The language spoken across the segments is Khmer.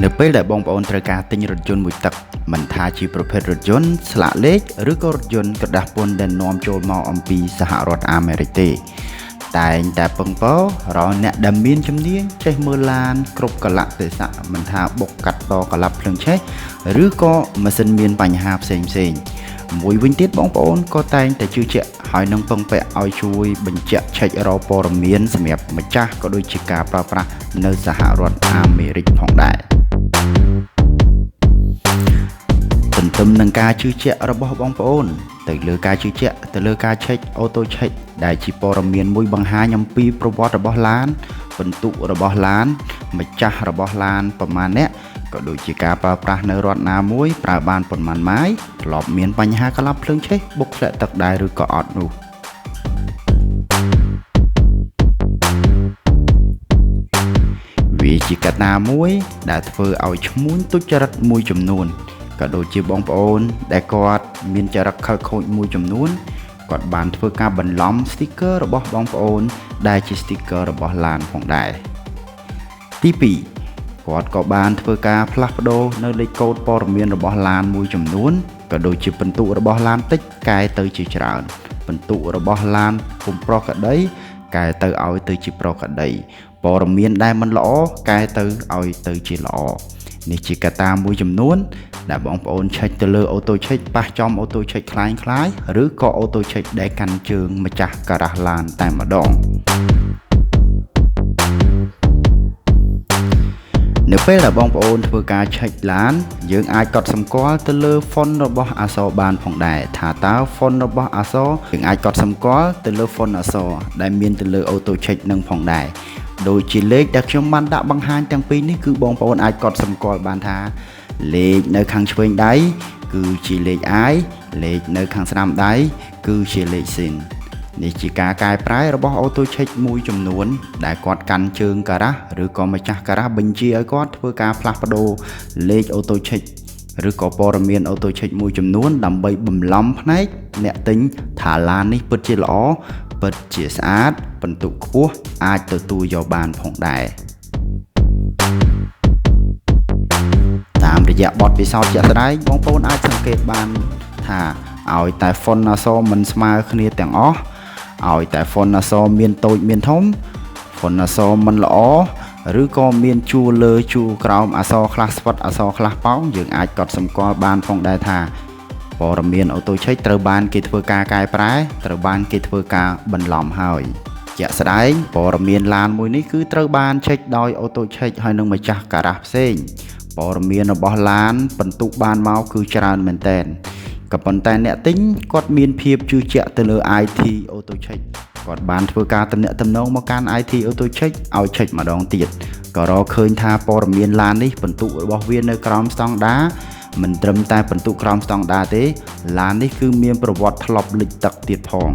នៅពេលដែលបងប្អូនត្រូវការទិញរថយន្តមួយទឹកមិនថាជាប្រភេទរថយន្តស្លាកលេខឬក៏រថយន្តក្រដាស់ពន្ធដែលនាំចូលមកអំពីសហរដ្ឋអាមេរិកទេតែងតែពឹងពាររកអ្នកដែលមានជំនាញចេះមើលឡានគ្រប់កលៈទេសៈមិនថាបុកកាត់តកលាប់ភ្លើងឆេះឬក៏ម៉ាស៊ីនមានបញ្ហាផ្សេងមួយវិញទៀតបងប្អូនក៏តែងតែជឿជាក់ហើយនឹងពឹងពាក់ឲ្យជួយបញ្ជាក់ឆែករកព័ត៌មានសម្រាប់ម្ចាស់ក៏ដូចជាការប្រើប្រាស់នៅសហរដ្ឋអាមេរិកផងដែរទន្ទឹមនឹងការជឿជាក់របស់បងប្អូនទៅលើការជឿជាក់ទៅលើការឆែកអូតូឆែកដែលជាព័ត៌មានមួយបង្ហាញអំពីប្រវត្តិរបស់ឡានពិន្ទុរបស់ឡានម្ចាស់របស់ឡានប្រមាណអ្នកក៏ដូចជាការប្រើប្រាស់នៅរដ្ឋណាមួយប្រើបានប៉ុន្មានម៉ាយធ្លាប់មានបញ្ហាក្លាប់ភ្លើងឆេះបុកធ្លាក់ទឹកដែរឬក៏អត់នោះវាជាកត្តាមួយដែលធ្វើឲ្យឈ្មួញទុច្ចរិតមួយចំនួនក៏ដូចជាបងប្អូនដែលគាត់មានចរិតខលខូចមួយចំនួនគាត់បានធ្វើការបន្លំ sticker របស់បងប្អូនដែលជា sticker របស់ឡានផងដែរទី2គាត់ក៏បានធ្វើការផ្លាស់ប្ដូរនៅលេខកូដព័ត៌មានរបស់ឡានមួយចំនួនក៏ដូចជាពិន្ទុរបស់ឡានតិចកែទៅជាច្រើនពិន្ទុរបស់ឡានពុំប្រុសក្តីកែទៅឲ្យទៅជាប្រុសក្តីព័ត៌មានដែលមិនល្អកែទៅឲ្យទៅជាល្អនេះជាកត្តាមួយចំនួនដែលបងប្អូនឆែកទៅលើអូតូឆែកប៉ះចំអូតូឆែកคล้ายឬក៏អូតូឆែកដែលកាន់ជើងម្ចាស់ការ៉ាស់ឡានតែម្ដងនៅពេលដែលបងប្អូនធ្វើការឆែកឡានយើងអាចកត់សម្គាល់ទៅលើ font របស់អក្សរបានផងដែរថាតើ font របស់អក្សរយើងអាចកត់សម្គាល់ទៅលើ font អក្សរដែលមានទៅលើអូតូឆែកនឹងផងដែរដូចជាលេខដែលខ្ញុំបានដាក់បង្ហាញទាំងពីរនេះគឺបងប្អូនអាចកត់សម្គាល់បានថាលេខនៅខាងឆ្វេងដៃគឺជាលេខ I លេខនៅខាងស្ដាំដៃគឺជាលេខ Sin នេះជាការកែប្រែរបស់អូតូឆែកមួយចំនួនដែលគាត់កាន់ជើងការ៉ាស់ឬក៏ម្ចាស់ការ៉ាស់បញ្ជាឲ្យគាត់ធ្វើការផ្លាស់ប្ដូរលេខអូតូឆែកឬក៏ព័ត៌មានអូតូឆែកមួយចំនួនដើម្បីបំឡំភ្នែកអ្នកទិញថាឡាននេះពិតជាល្អពិតជាស្អាតពិន្ទុខ្ពស់អាចទទួលយកបានផងដែរតាមរយៈបទពិសោធន៍ជាក់ស្ដែងបងប្អូនអាចសង្កេតបានថាឲ្យតែ font អក្សរមិនស្មើគ្នាទាំងអស់ឲ្យតែ font អក្សរមានតូចមានធំ font អក្សរមិនល្អឬក៏មានជួរលើជួរក្រោមអក្សរខ្លះស្វិតអក្សរខ្លះប៉ោងយើងអាចកត់សម្គាល់បានផងដែរថាព័ត៌មានអូតូឆែកត្រូវបានគេធ្វើការកែប្រែត្រូវបានគេធ្វើការបន្លំហើយជាក់ស្ដែងព័ត៌មានឡានមួយនេះគឺត្រូវបានឆែកដោយអូតូឆែកហើយនឹងម្ចាស់ការ៉ាស់ផ្សេងព័ត៌មានរបស់ឡានពិន្ទុបានមកគឺច្រើនមែនទែនក៏ប៉ុន្តែអ្នកទិញគាត់មានភាពជឿជាក់ទៅលើ IT-Autocheck គាត់បានធ្វើការទំនាក់ទំនងមកកាន់ IT-Autocheck ឲ្យឆែកម្ដងទៀតក៏រកឃើញថាព័ត៌មានឡាននេះពិន្ទុរបស់វានៅក្រោមស្តង់ដារមិនត្រឹមតែពិន្ទុក្រោមស្តង់ដារទេឡាននេះគឺមានប្រវត្តិធ្លាប់លិចទឹកទៀតផង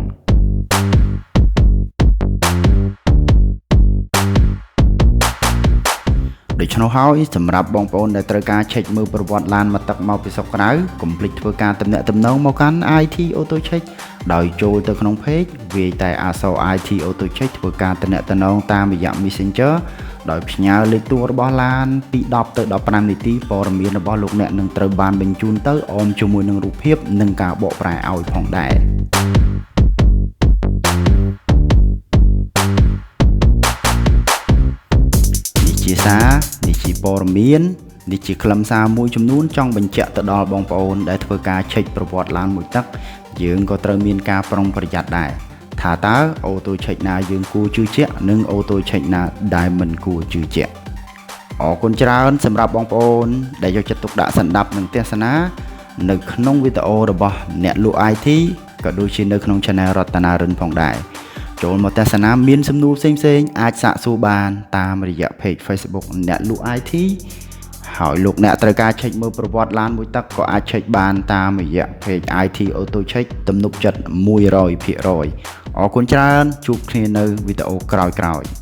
ដូច្នោះហើយសម្រាប់បងប្អូនដែលត្រូវការឆែកមើលប្រវត្តិឡានមកទឹកមកពីស្រុកក្រៅកុំភ្លេចធ្វើការទំនាក់ទំនងមកកាន់ IT-Autocheck ដោយចូលទៅក្នុង page វាយតែអក្សរ IT-Autocheck ធ្វើការទំនាក់ទំនងតាមរយៈ Messenger ដោយផ្ញើលេខទូររបស់ឡានពី10ទៅ15នាទីព័ត៌មានរបស់លោកអ្នកនឹងត្រូវបានបញ្ជូនទៅអមជាមួយនឹងរូបភាពនិងការបកប្រែឲ្យផងដែរនេះជាព័ត៌មាននេះជាខ្លឹមសារមួយចំនួនចង់បញ្ជាក់ទៅដល់បងប្អូនដែលធ្វើការឆែកប្រវត្តិឡានមួយទឹកយើងក៏ត្រូវមានការប្រុងប្រយ័ត្នដែរថាតើអូតូឆែកណាយើងគួរជឿជាក់និងអូតូឆែកណាដែលមិនគួរជឿជាក់អរគុណច្រើនសម្រាប់បងប្អូនដែលយកចិត្តទុកដាក់សន្តាប់និងទស្សនានៅក្នុងវីដេអូរបស់អ្នកលក់ IT ក៏ដូចជានៅក្នុង Channel រតនារិនផងដែរចូលមកទស្សនាមានសំណួរផ្សេងៗអាចសាកសួរបានតាមរយៈ page Facebook អ្នកលក់ IT ហើយលោកអ្នកត្រូវការឆែកមើលប្រវត្តិឡានមួយទឹកក៏អាចឆែកបានតាមរយៈ page IT-Autocheck ទំនុកចិត្ត 100% អរគុណច្រើនជួបគ្នានៅវីដេអូក្រោយៗ